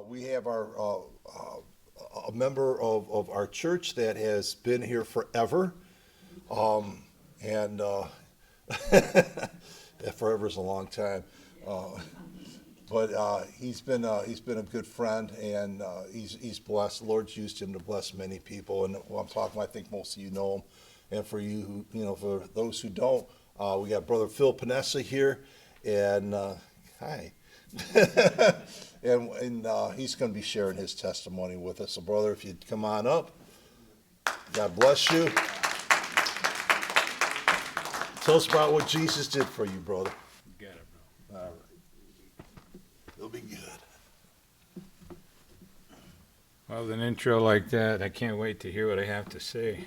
We have a member of our church that has been here forever, and forever is a long time. But he's been a good friend, and he's blessed. The Lord's used him to bless many people, and while I'm talking, I think most of you know him. And for you who, for those who don't, we got Brother Phil Paonessa here, and hi. and he's going to be sharing his testimony with us. So, brother, if you'd come on up, God bless you. Tell us about what Jesus did for you, brother. Get it, bro. All right. It'll be good. Well, with an intro like that, I can't wait to hear what I have to say.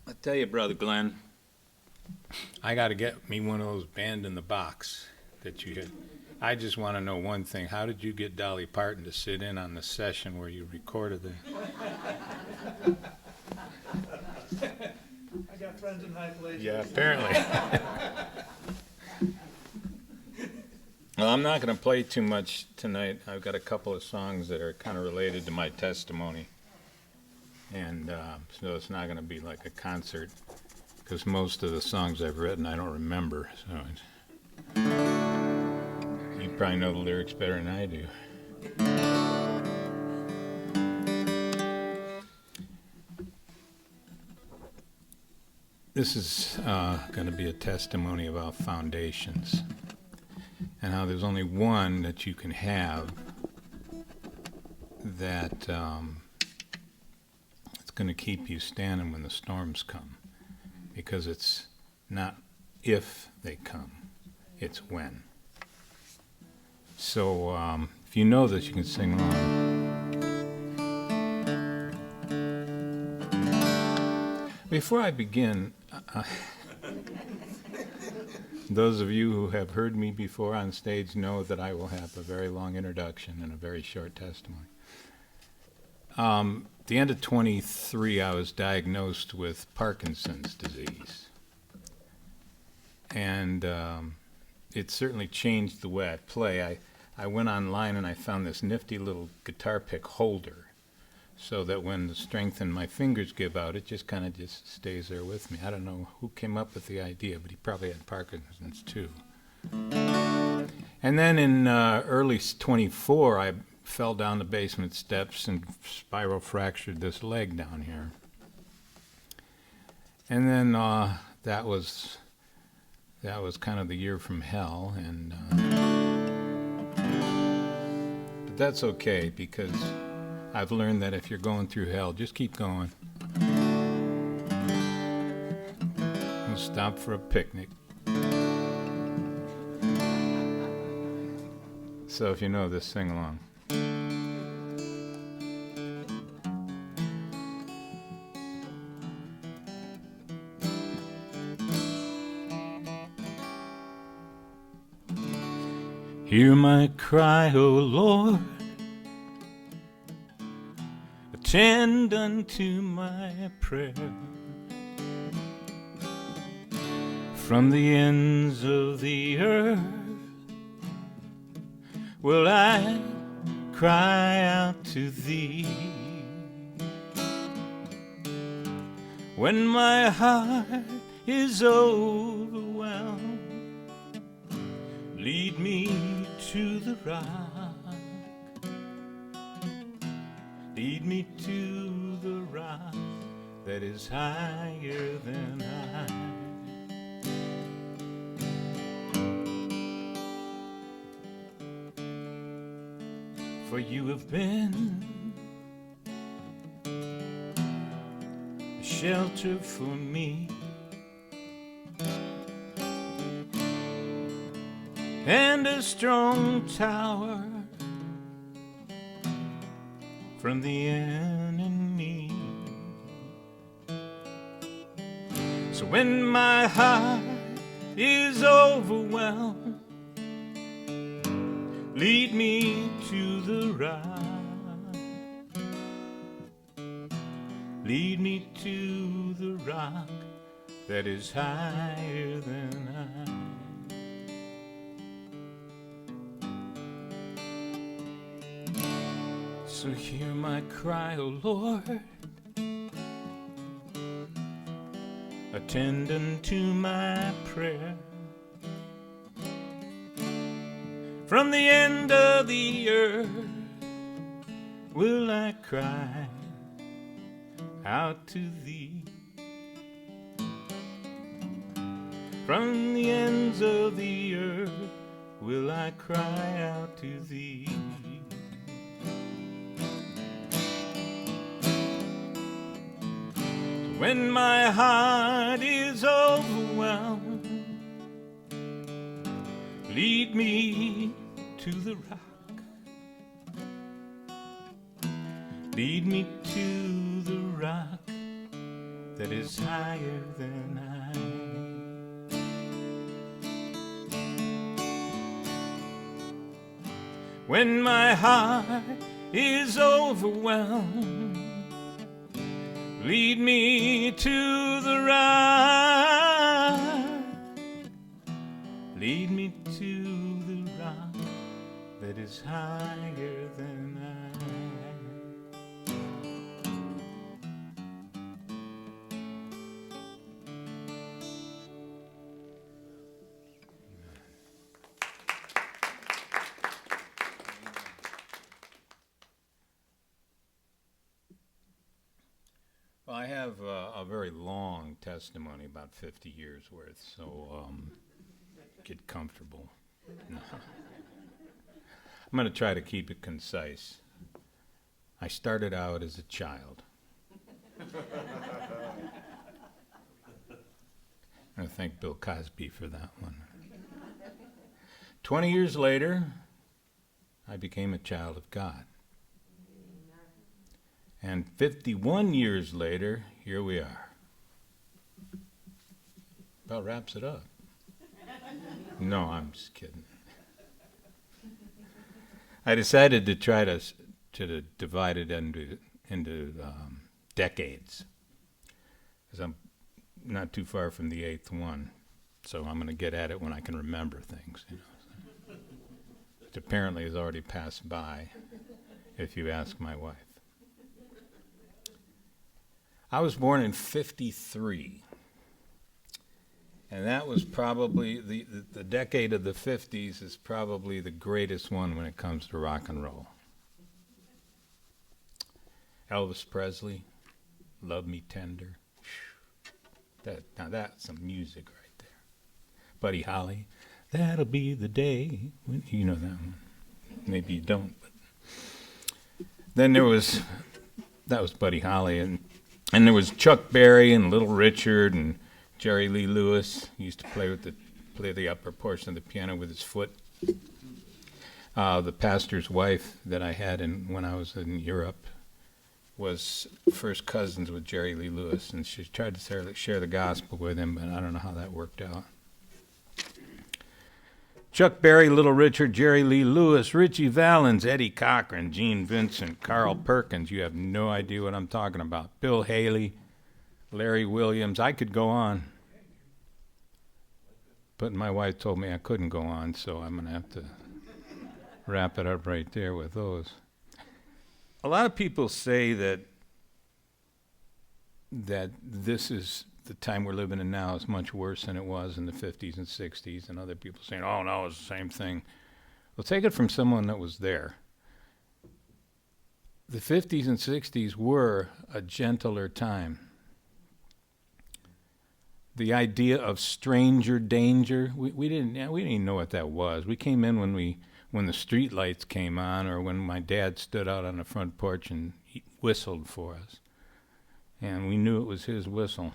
I tell you, Brother Glenn, I got to get me one of those band in the box that you hit. I just want to know one thing. How did you get Dolly Parton to sit in on the session where you recorded the... I got friends in high places. Yeah, apparently. Well, I'm not going to play too much tonight. I've got a couple of songs that are kind of related to my testimony. And so it's not going to be like a concert, because most of the songs I've written I don't remember. So you probably know the lyrics better than I do. This is going to be a testimony about foundations and how there's only one that you can have that it's going to keep you standing when the storms come, because it's not if they come, it's when. So if you know this, you can sing along. Before I begin, those of you who have heard me before on stage know that I will have a very long introduction and a very short testimony. At the end of 23, I was diagnosed with Parkinson's disease. And it certainly changed the way I play. I went online and I found this nifty little guitar pick holder, so that when the strength in my fingers give out, it just kind of just stays there with me. I don't know who came up with the idea, but he probably had Parkinson's too. And then in early 24, I fell down the basement steps and spiral fractured this leg down here. And then that was kind of the year from hell, and but that's okay, because I've learned that if you're going through hell, just keep going. Don't stop for a picnic. So if you know this, sing along. Hear my cry, O Lord. Attend unto my prayer. From the ends of the earth will I cry out to thee. When my heart is overwhelmed, lead me to the rock. Lead me to the rock that is higher than I. For you have been a shelter for me, and a strong tower from the enemy. So when my heart is overwhelmed, lead me to the rock. Lead me to the rock that is higher than I. So hear my cry, O Lord, attend unto my prayer. From the end of the earth will I cry out to thee. From the ends of the earth will I cry out to thee. When my heart is overwhelmed, lead me to the rock. Lead me to the rock that is higher than I. When my heart is overwhelmed, lead me to the rock. Lead me to the rock that is higher than I. Well, I have a very long testimony, about 50 years worth, so get comfortable. No. I'm going to try to keep it concise. I started out as a child. I thank Bill Cosby for that one. 20 years later, I became a child of God. And 51 years later, here we are. About wraps it up. No, I'm just kidding. I decided to try to divide it into decades, because I'm not too far from the 8th one, so I'm going to get at it when I can remember things, you know. Which apparently has already passed by, if you ask my wife. I was born in 53, and that was probably, the decade of the 50s is probably the greatest one when it comes to rock and roll. Elvis Presley, Love Me Tender. Now that's some music right there. Buddy Holly, that'll be the day when, you know that one. Maybe you don't. But then that was Buddy Holly, and there was Chuck Berry and Little Richard and Jerry Lee Lewis. He used to play the upper portion of the piano with his foot. The pastor's wife that I had when I was in Europe was first cousins with Jerry Lee Lewis, and she tried to share the gospel with him, but I don't know how that worked out. Chuck Berry, Little Richard, Jerry Lee Lewis, Richie Valens, Eddie Cochran, Gene Vincent, Carl Perkins. You have no idea what I'm talking about. Bill Haley, Larry Williams. I could go on. But my wife told me I couldn't go on, so I'm going to have to wrap it up right there with those. A lot of people say that this is the time we're living in now is much worse than it was in the 50s and 60s, and other people saying, oh, no, it's the same thing. Well, take it from someone that was there. The 50s and 60s were a gentler time. The idea of stranger danger, we didn't even know what that was. We came in when the street lights came on, or when my dad stood out on the front porch and he whistled for us. And we knew it was his whistle.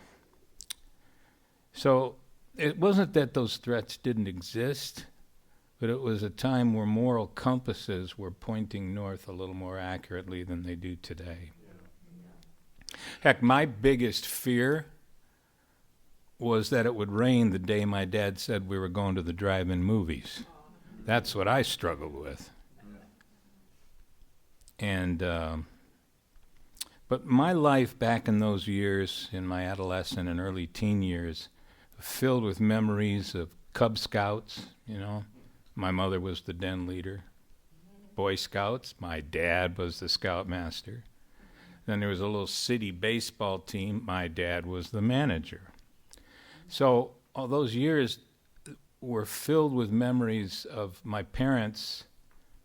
So it wasn't that those threats didn't exist, but it was a time where moral compasses were pointing north a little more accurately than they do today. Heck, my biggest fear was that it would rain the day my dad said we were going to the drive-in movies. That's what I struggled with. And But my life back in those years, in my adolescent and early teen years, filled with memories of Cub Scouts, you know. My mother was the den leader. Boy Scouts, my dad was the scoutmaster. Then there was a little city baseball team. My dad was the manager. So all those years were filled with memories of my parents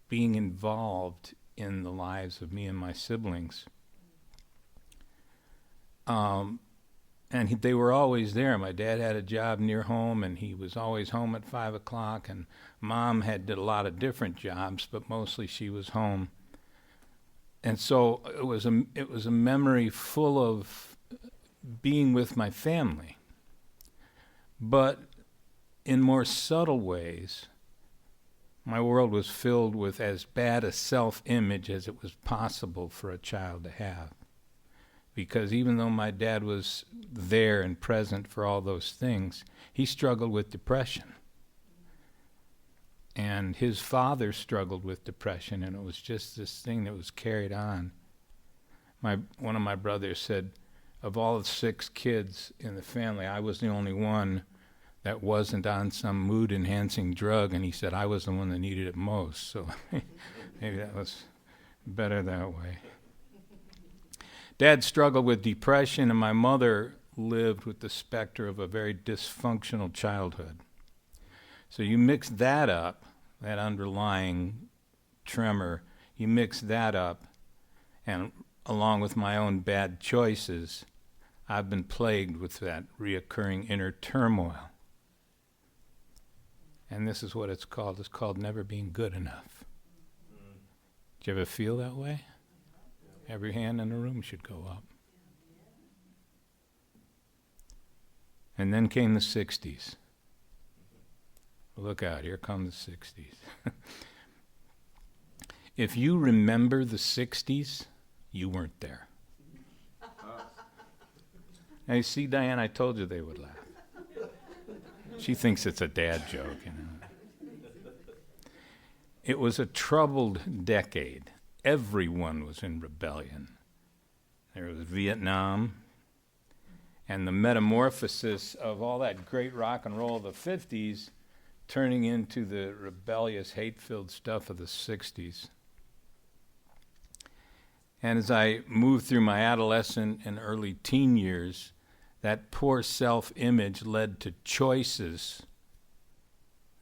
being involved in the lives of me and my siblings. And they were always there. My dad had a job near home, and he was always home at 5 o'clock, and Mom did a lot of different jobs, but mostly she was home. And so it was a memory full of being with my family. But in more subtle ways, my world was filled with as bad a self-image as it was possible for a child to have. Because even though my dad was there and present for all those things, he struggled with depression. And his father struggled with depression, and it was just this thing that was carried on. One of my brothers said, of all the 6 kids in the family, I was the only one that wasn't on some mood-enhancing drug, and he said I was the one that needed it most. So maybe that was better that way. Dad struggled with depression, and my mother lived with the specter of a very dysfunctional childhood. So you mix that up, that underlying tremor, you mix that up, and along with my own bad choices, I've been plagued with that reoccurring inner turmoil. And this is what it's called. It's called never being good enough. Do you ever feel that way? Every hand in the room should go up. And then came the 60s. Look out, here come the 60s. If you remember the 60s, you weren't there. Now you see, Diane, I told you they would laugh. She thinks it's a dad joke, you know. It was a troubled decade. Everyone was in rebellion. There was Vietnam, and the metamorphosis of all that great rock and roll of the 50s turning into the rebellious, hate-filled stuff of the 60s. And as I moved through my adolescent and early teen years, that poor self-image led to choices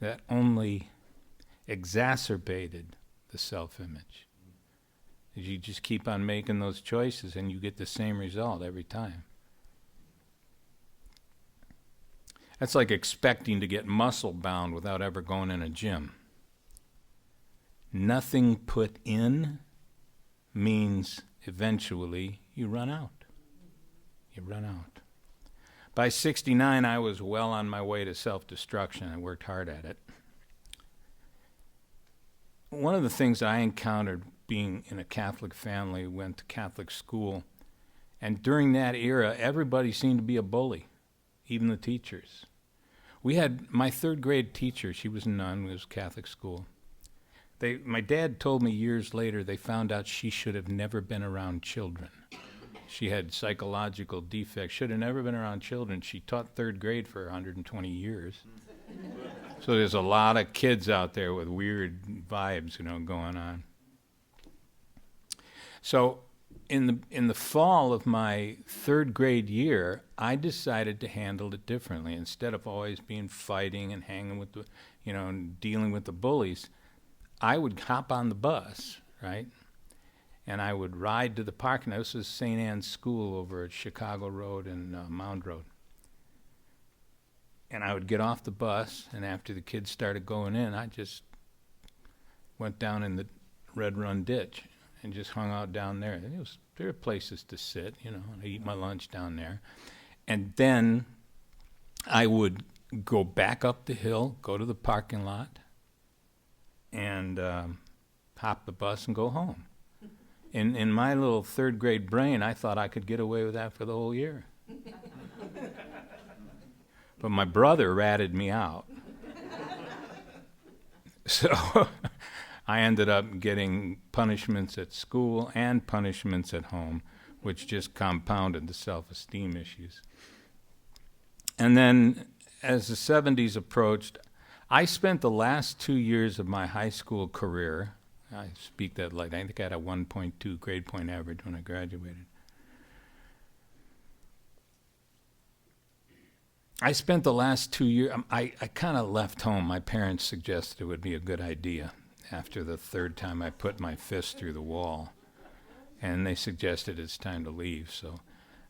that only exacerbated the self-image. You just keep on making those choices and you get the same result every time. That's like expecting to get muscle bound without ever going in a gym. Nothing put in means eventually you run out. You run out. By 69, I was well on my way to self-destruction. I worked hard at it. One of the things I encountered being in a Catholic family, went to Catholic school, and during that era, everybody seemed to be a bully, even the teachers. We had my 3rd grade teacher, she was a nun, it was Catholic school. My dad told me years later they found out she should have never been around children. She had psychological defects, should have never been around children. She taught 3rd grade for 120 years. So there's a lot of kids out there with weird vibes, going on. So in the fall of my 3rd grade year, I decided to handle it differently. Instead of always being fighting and hanging with and dealing with the bullies, I would hop on the bus, right? And I would ride to the parking lot. This was St. Anne's School over at Chicago Road and Mound Road. And I would get off the bus, and after the kids started going in, I just went down in the Red Run ditch and just hung out down there. There were places to sit, and I eat my lunch down there. And then I would go back up the hill, go to the parking lot, and hop the bus and go home. In my little 3rd grade brain, I thought I could get away with that for the whole year. But my brother ratted me out. So I ended up getting punishments at school and punishments at home which just compounded the self-esteem issues. And then as the 70s approached, I spent the last 2 years of my high school career, I speak that like, I think I had a 1.2 grade point average when I graduated. I spent the last 2 years, I kind of left home. My parents suggested it would be a good idea after the third time I put my fist through the wall. And they suggested it's time to leave. So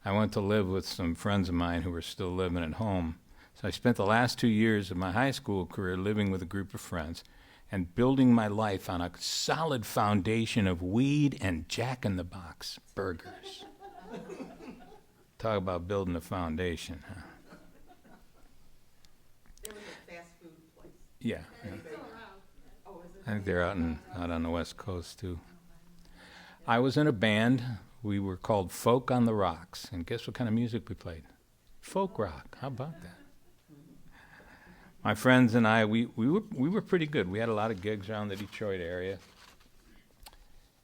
I went to live with some friends of mine who were still living at home. So I spent the last 2 years of my high school career living with a group of friends and building my life on a solid foundation of weed and Jack-in-the-Box burgers. Talk about building a foundation, huh? There was a fast food place. Yeah. Oh, is it? I think they're out on the West Coast too. I was in a band. We were called Folk on the Rocks, and guess what kind of music we played? Folk rock. How about that? My friends and I, we were pretty good. We had a lot of gigs around the Detroit area,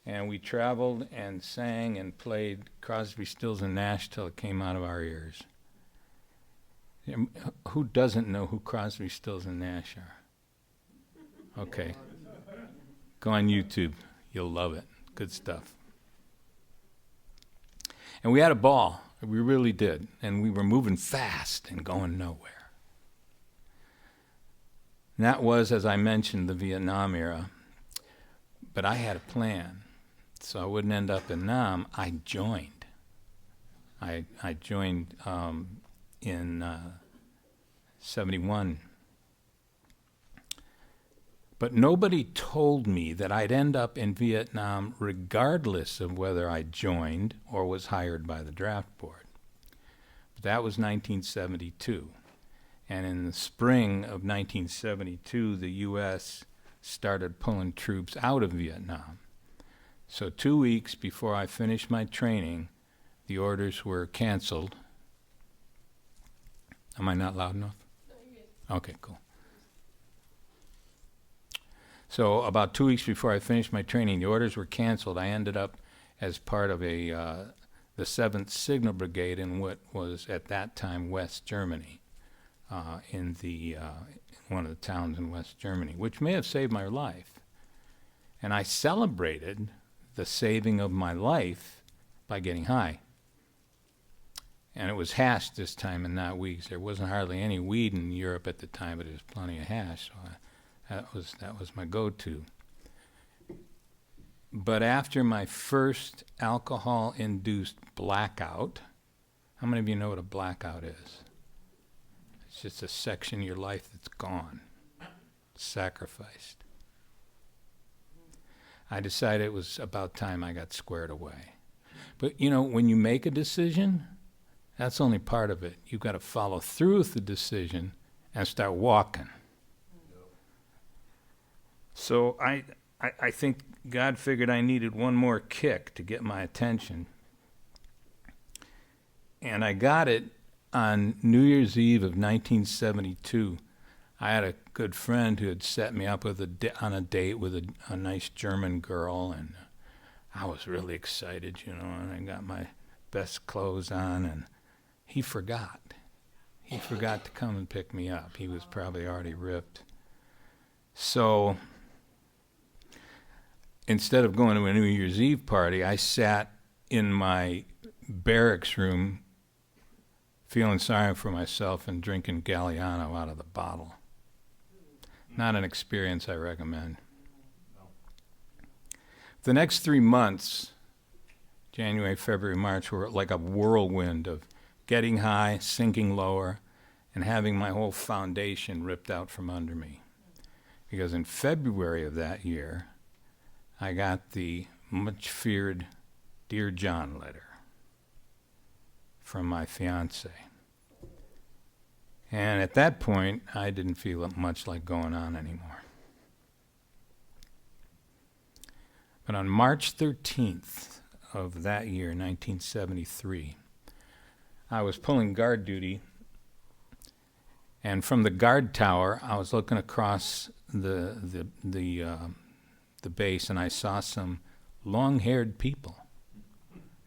and we traveled and sang and played Crosby, Stills, and Nash till it came out of our ears. Who doesn't know who Crosby, Stills, and Nash are? Okay. Go on YouTube. You'll love it. Good stuff. And we had a ball. We really did. And we were moving fast and going nowhere. And that was, as I mentioned, the Vietnam era. But I had a plan. So I wouldn't end up in Nam. I joined. I joined in 71. But nobody told me that I'd end up in Vietnam regardless of whether I joined or was hired by the draft board. But that was 1972. And in the spring of 1972, the U.S. started pulling troops out of Vietnam. So 2 weeks before I finished my training, the orders were canceled. Am I not loud enough? Okay, cool. So about 2 weeks before I finished my training, the orders were canceled. I ended up as part of the 7th Signal Brigade in what was at that time West Germany, in one of the towns in West Germany, which may have saved my life. And I celebrated the saving of my life by getting high. And it was hash this time and not weeds. There wasn't hardly any weed in Europe at the time, but there was plenty of hash. So that was my go-to. But after my first alcohol-induced blackout, how many of you know what a blackout is? It's just a section of your life that's gone, sacrificed. I decided it was about time I got squared away. But, you know, when you make a decision, that's only part of it. You've got to follow through with the decision and start walking. So I think God figured I needed one more kick to get my attention. And I got it on New Year's Eve of 1972. I had a good friend who had set me up with on a date with a nice German girl, and I was really excited, you know, and I got my best clothes on, and he forgot. He forgot to come and pick me up. He was probably already ripped. So instead of going to a New Year's Eve party, I sat in my barracks room feeling sorry for myself and drinking Galliano out of the bottle. Not an experience I recommend. The next 3 months, January, February, March, were like a whirlwind of getting high, sinking lower, and having my whole foundation ripped out from under me. Because in February of that year, I got the much feared Dear John letter from my fiance. And at that point, I didn't feel much like going on anymore. But on March 13th of that year, 1973, I was pulling guard duty, and from the guard tower, I was looking across the base, and I saw some long-haired people.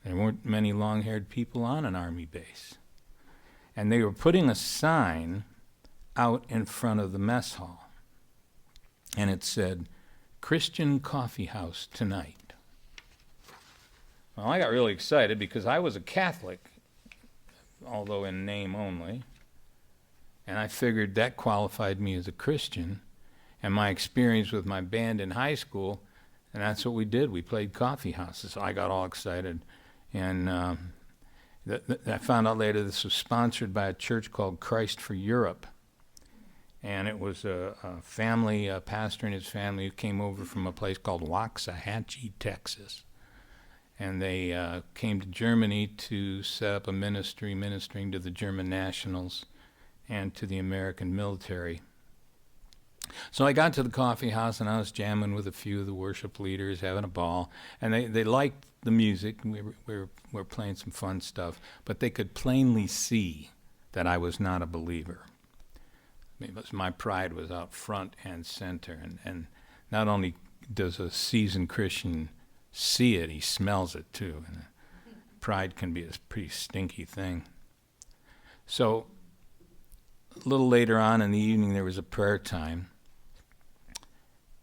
There weren't many long-haired people on an Army base. And they were putting a sign out in front of the mess hall. And it said, Christian Coffee House tonight. Well, I got really excited because I was a Catholic, although in name only. And I figured that qualified me as a Christian. And my experience with my band in high school, and that's what we did. We played coffee houses. So I got all excited. And I found out later this was sponsored by a church called Christ for Europe. And it was a family, a pastor and his family who came over from a place called Waxahachie, Texas. And they came to Germany to set up a ministry, ministering to the German nationals and to the American military. So I got to the coffee house, and I was jamming with a few of the worship leaders, having a ball. And they liked the music. We were playing some fun stuff. But they could plainly see that I was not a believer. My pride was out front and center. And not only does a seasoned Christian see it, he smells it too. And pride can be a pretty stinky thing. So a little later on in the evening, there was a prayer time.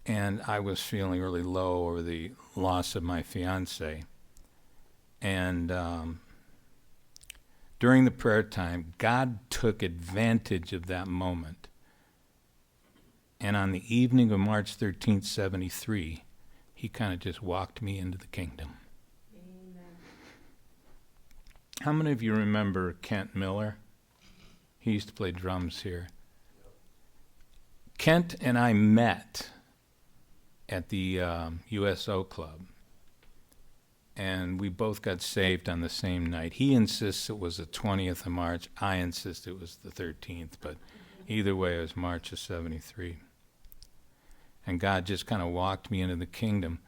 And I was feeling really low over the loss of my fiance. And during the prayer time, God took advantage of that moment. And on the evening of March 13th, 73, he kind of just walked me into the kingdom. Amen. How many of you remember Kent Miller? He used to play drums here. Kent and I met at the USO Club. And we both got saved on the same night. He insists it was the 20th of March. I insist it was the 13th. But either way, it was March of 73. And God just kind of walked me into the kingdom.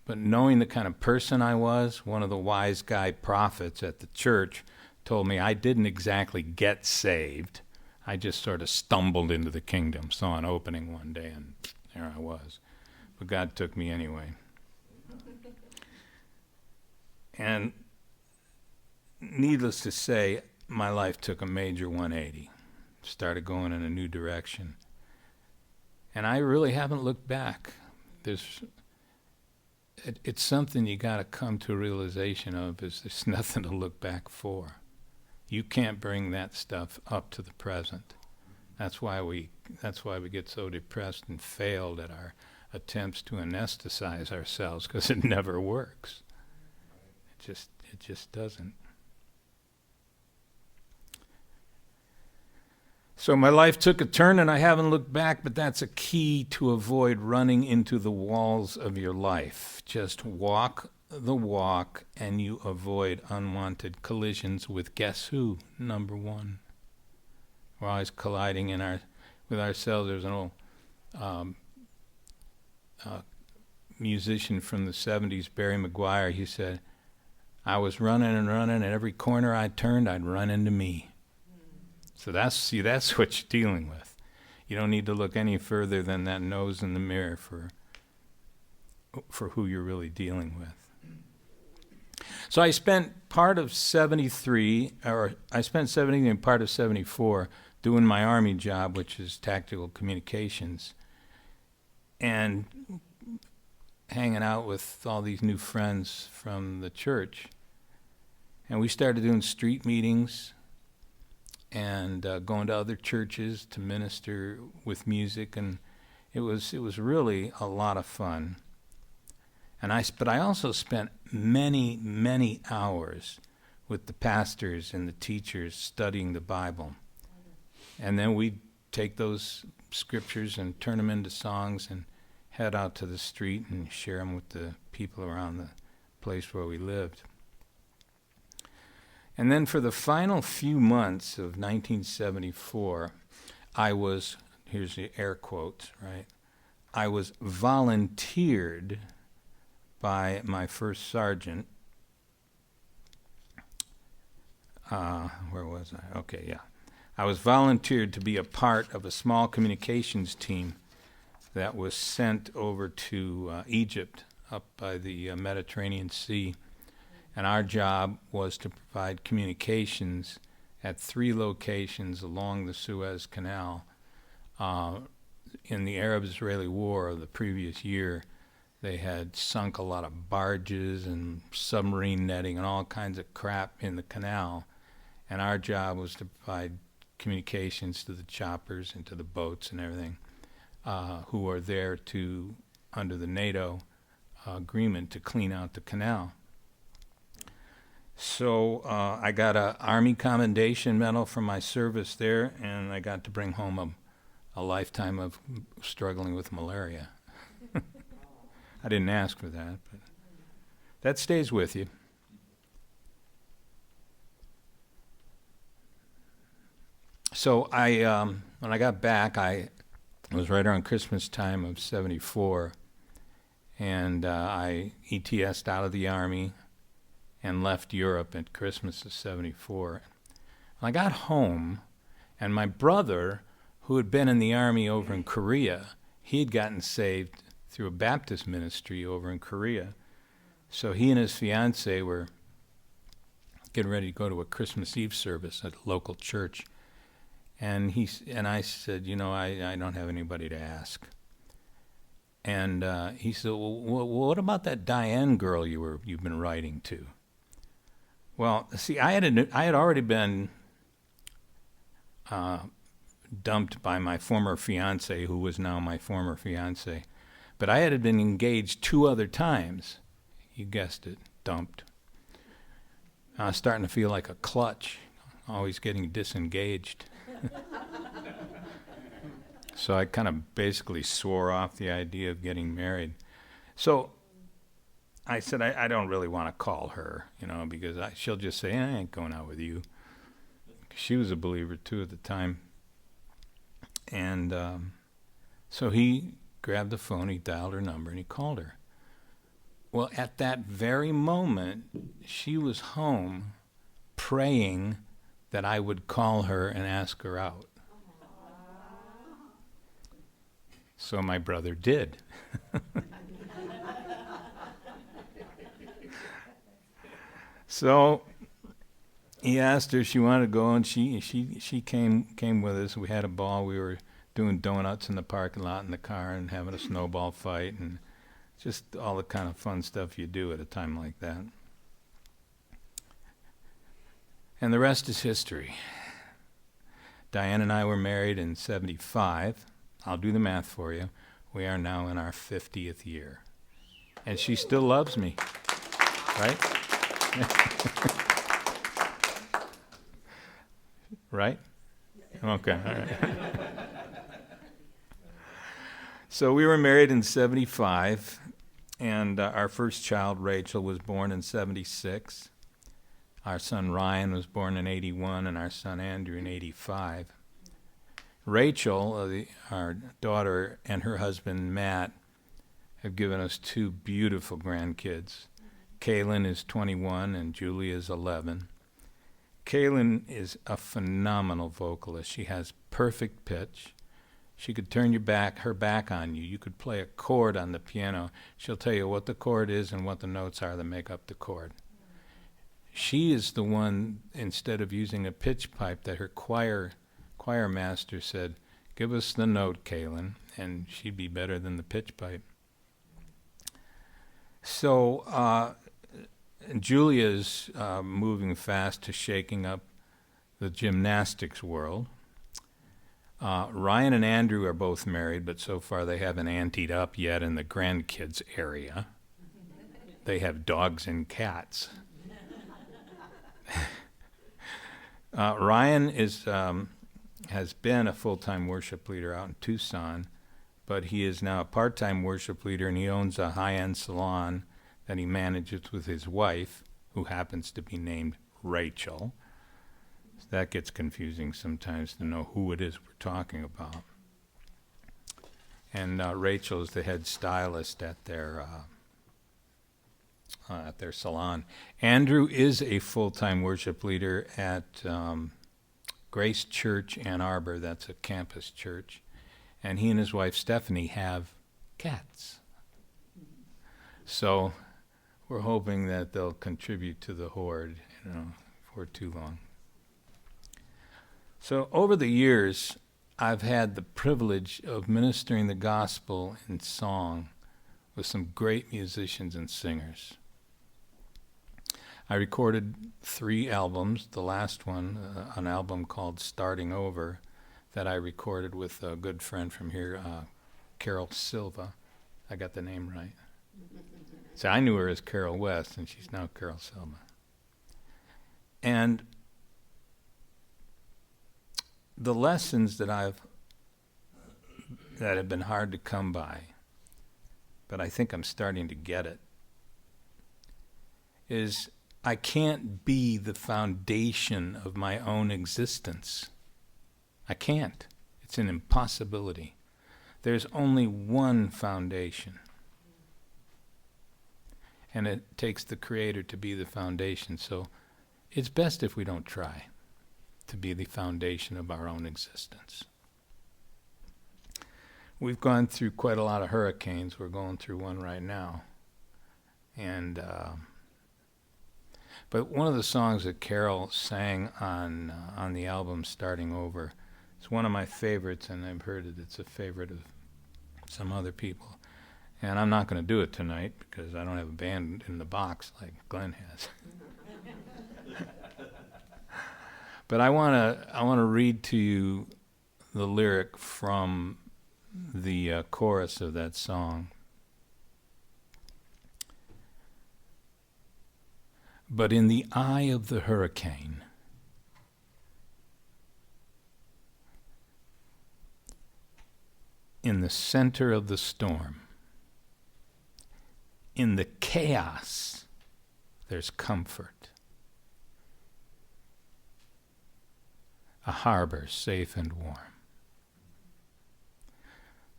But knowing the kind of person I was, one of the wise guy prophets at the church told me I didn't exactly get saved. I just sort of stumbled into the kingdom. Saw an opening one day, and there I was. But God took me anyway. And needless to say, my life took a major 180. Started going in a new direction. And I really haven't looked back. It's something you got to come to a realization of, is there's nothing to look back for. You can't bring that stuff up to the present. That's why we get so depressed and failed at our attempts to anesthetize ourselves, because it never works. It just doesn't. So my life took a turn, and I haven't looked back, but that's a key to avoid running into the walls of your life. Just walk the walk, and you avoid unwanted collisions with guess who? Number one. We're always colliding with ourselves. There's an old musician from the 70s, Barry McGuire. He said, I was running, and every corner I turned, I'd run into me. So that's what you're dealing with. You don't need to look any further than that nose in the mirror for who you're really dealing with. So I spent part of 73, or I spent 70 and part of 74 doing my Army job, which is tactical communications, and hanging out with all these new friends from the church. And we started doing street meetings and going to other churches to minister with music, and it was really a lot of fun. But I also spent many hours with the pastors and the teachers studying the Bible. And then we'd take those scriptures and turn them into songs and head out to the street and share them with the people around the place where we lived. And then for the final few months of 1974, I was, here's the air quotes, right? I was volunteered by my first sergeant. Where was I? Okay, yeah. I was volunteered to be a part of a small communications team that was sent over to Egypt up by the Mediterranean Sea. and our job was to provide communications at 3 locations along the Suez Canal. In the Arab-Israeli War of the previous year, they had sunk a lot of barges and submarine netting and all kinds of crap in the canal, and our job was to provide communications to the choppers and to the boats and everything who are there to, under the NATO agreement, to clean out the canal. So I got an Army Commendation Medal for my service there, and I got to bring home a lifetime of struggling with malaria. I didn't ask for that, but that stays with you. So when I got back, it was right around Christmas time of '74, and I ETS'd out of the Army and left Europe at Christmas of '74. I got home, and my brother, who had been in the Army over in Korea, he had gotten saved through a Baptist ministry over in Korea. So he and his fiancée were getting ready to go to a Christmas Eve service at a local church. And I said, I don't have anybody to ask. And he said, well, what about that Diane girl you've been writing to? Well, see, I had already been dumped by my former fiancée, who was now my former fiancée. But I had been engaged 2 other times. You guessed it, dumped. I was starting to feel like a clutch, always getting disengaged. So I kind of basically swore off the idea of getting married. So I said, I don't really want to call her, because she'll just say, I ain't going out with you. She was a believer, too, at the time. And so he grabbed the phone, he dialed her number, and he called her. Well, at that very moment, she was home praying that I would call her and ask her out. So my brother did. So he asked her if she wanted to go, and she came with us. We had a ball. We were doing donuts in the parking lot in the car and having a snowball fight and just all the kind of fun stuff you do at a time like that. And the rest is history. Diane and I were married in '75. I'll do the math for you. We are now in our 50th year. And she still loves me, right? Right? Okay, all right. So we were married in '75, and our first child, Rachel, was born in '76. Our son Ryan was born in '81, and our son Andrew in '85. Rachel, our daughter, and her husband Matt have given us 2 beautiful grandkids. Kaylin is 21 and Julia is 11. Kaylin is a phenomenal vocalist. She has perfect pitch. She could turn her back on you. You could play a chord on the piano. She'll tell you what the chord is and what the notes are that make up the chord. She is the one, instead of using a pitch pipe, that her choir master said, give us the note, Kaylin, and she'd be better than the pitch pipe. So Julia's moving fast to shaking up the gymnastics world. Ryan and Andrew are both married, but so far they haven't anteed up yet in the grandkids area. They have dogs and cats. Ryan has been a full-time worship leader out in Tucson, but he is now a part-time worship leader, and he owns a high-end salon that he manages with his wife, who happens to be named Rachel. So that gets confusing sometimes to know who it is we're talking about. And Rachel is the head stylist at their salon. Andrew is a full-time worship leader at Grace Church Ann Arbor. That's a campus church. And he and his wife Stephanie have cats. So we're hoping that they'll contribute to the horde, for too long. So over the years, I've had the privilege of ministering the gospel in song with some great musicians and singers. I recorded 3 albums, the last one, an album called Starting Over, that I recorded with a good friend from here, Carol Silva. I got the name right. So I knew her as Carol West, and she's now Carol Silva. And the lessons that have been hard to come by, but I think I'm starting to get it, is I can't be the foundation of my own existence. I can't. It's an impossibility. There's only one foundation. And it takes the Creator to be the foundation. So it's best if we don't try to be the foundation of our own existence. We've gone through quite a lot of hurricanes. We're going through one right now. And but one of the songs that Carol sang on the album Starting Over is one of my favorites, and I've heard that it's a favorite of some other people. And I'm not going to do it tonight because I don't have a band in the box like Glenn has. But I want to read to you the lyric from the chorus of that song. But in the eye of the hurricane, in the center of the storm, in the chaos, there's comfort. A harbor safe and warm.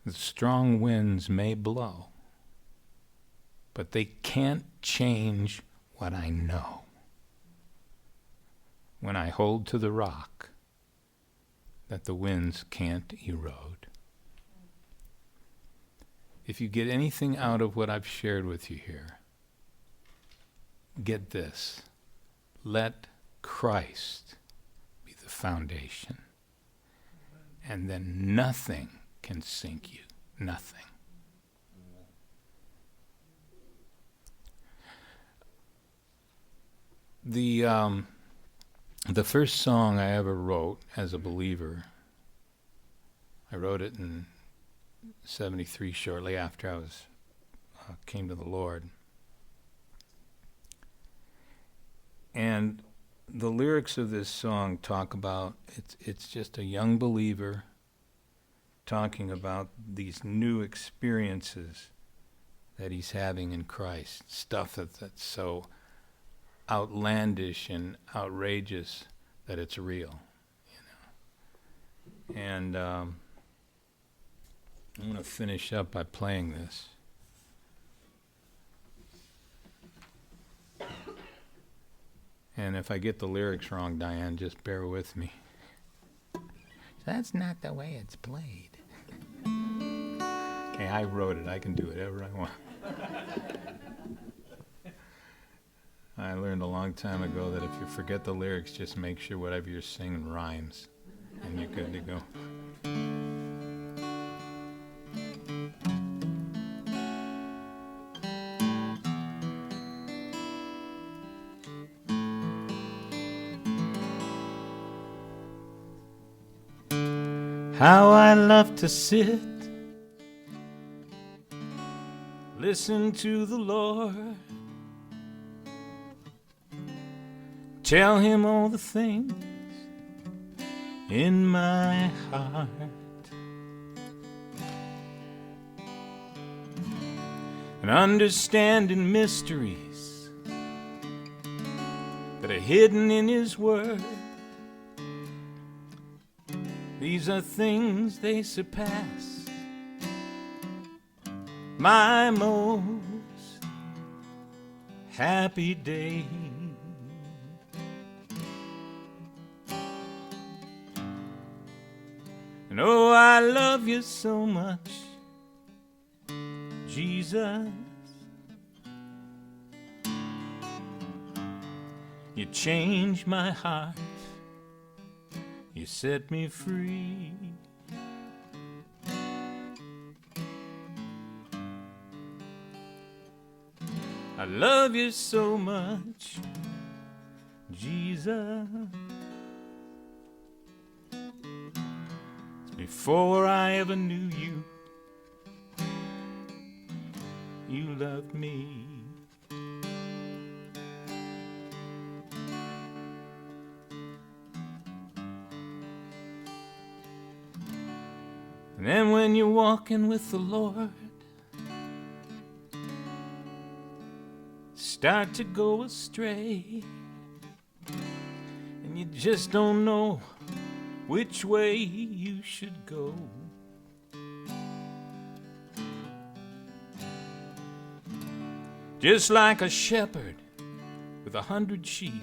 The strong winds may blow, but they can't change what I know. When I hold to the rock that the winds can't erode. If you get anything out of what I've shared with you here, get this. Let Christ be the foundation. And then nothing can sink you. Nothing. The first song I ever wrote as a believer, I wrote it in 73, shortly after I came to the Lord. And the lyrics of this song talk about, it's just a young believer talking about these new experiences that he's having in Christ, stuff that's so outlandish and outrageous that it's real, And I'm going to finish up by playing this. And if I get the lyrics wrong, Diane, just bear with me. That's not the way it's played. Okay, I wrote it. I can do whatever I want. I learned a long time ago that if you forget the lyrics, just make sure whatever you're singing rhymes, and you're good to go. How I love to sit, listen to the Lord, tell him all the things in my heart. And understanding mysteries that are hidden in his word. These are things they surpass my most happy day. And oh, I love you so much, Jesus. You changed my heart. You set me free. I love you so much, Jesus. Before I ever knew you, you loved me. And then when you're walking with the Lord, start to go astray, and you just don't know which way you should go. Just like a shepherd with 100 sheep,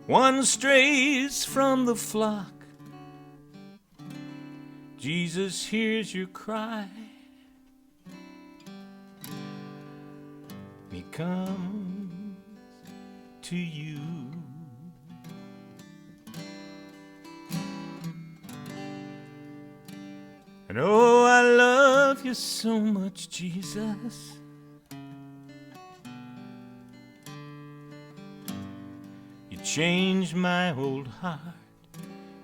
one strays from the flock. Jesus hears your cry. He comes to you. And oh, I love you so much, Jesus. You changed my old heart.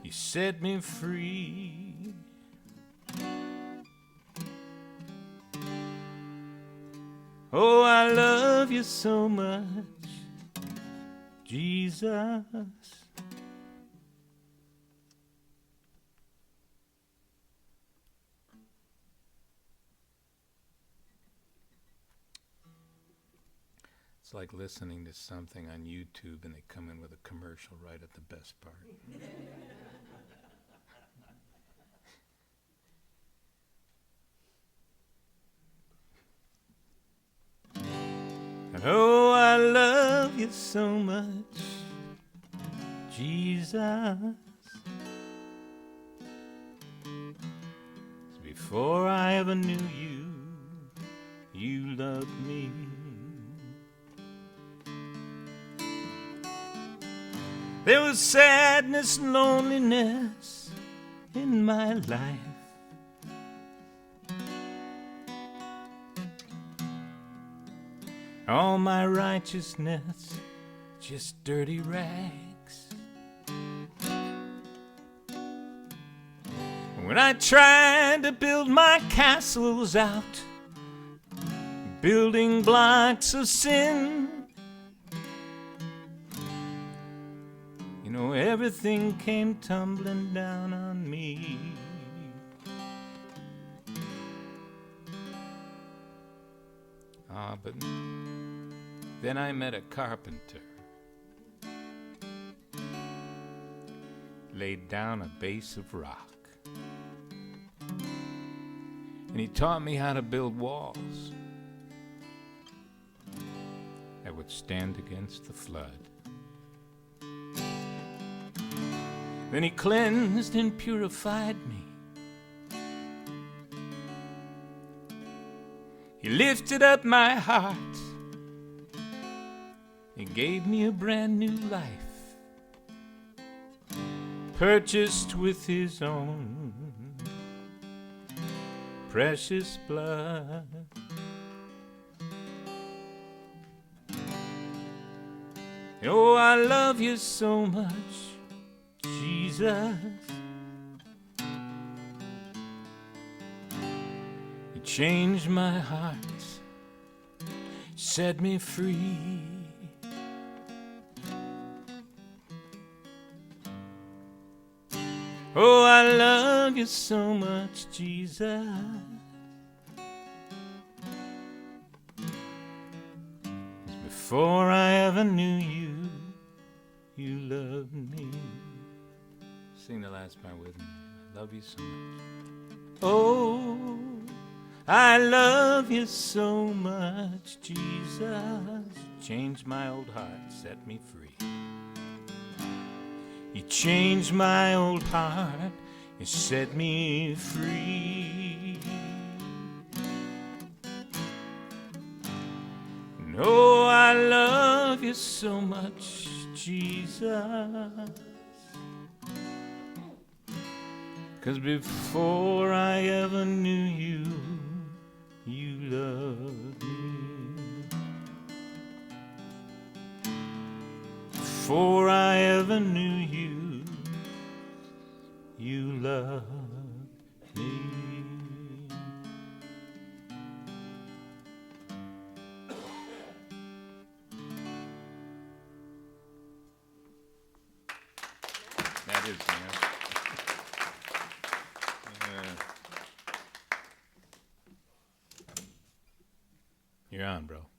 You set me free. Oh, I love you so much, Jesus. It's like listening to something on YouTube and they come in with a commercial right at the best part. And oh, I love you so much, Jesus. Before I ever knew you, you loved me. There was sadness and loneliness in my life. All my righteousness, just dirty rags. When I tried to build my castles out, building blocks of sin, you know, everything came tumbling down on me. But then I met a carpenter, laid down a base of rock, and he taught me how to build walls that would stand against the flood. Then he cleansed and purified me. He lifted up my heart. He gave me a brand new life, purchased with his own precious blood. Oh, I love you so much, Jesus. You changed my heart, set me free. Oh, I love you so much, Jesus. Before I ever knew you, you loved me. Sing the last part with me. I love you so much. Oh, I love you so much, Jesus. Changed my old heart, set me free. You changed my old heart, you set me free. And oh, I love you you so much, Jesus. 'Cause before I ever knew you, you loved me. Before I ever knew you, you loved me. That is the answer. You're on, bro.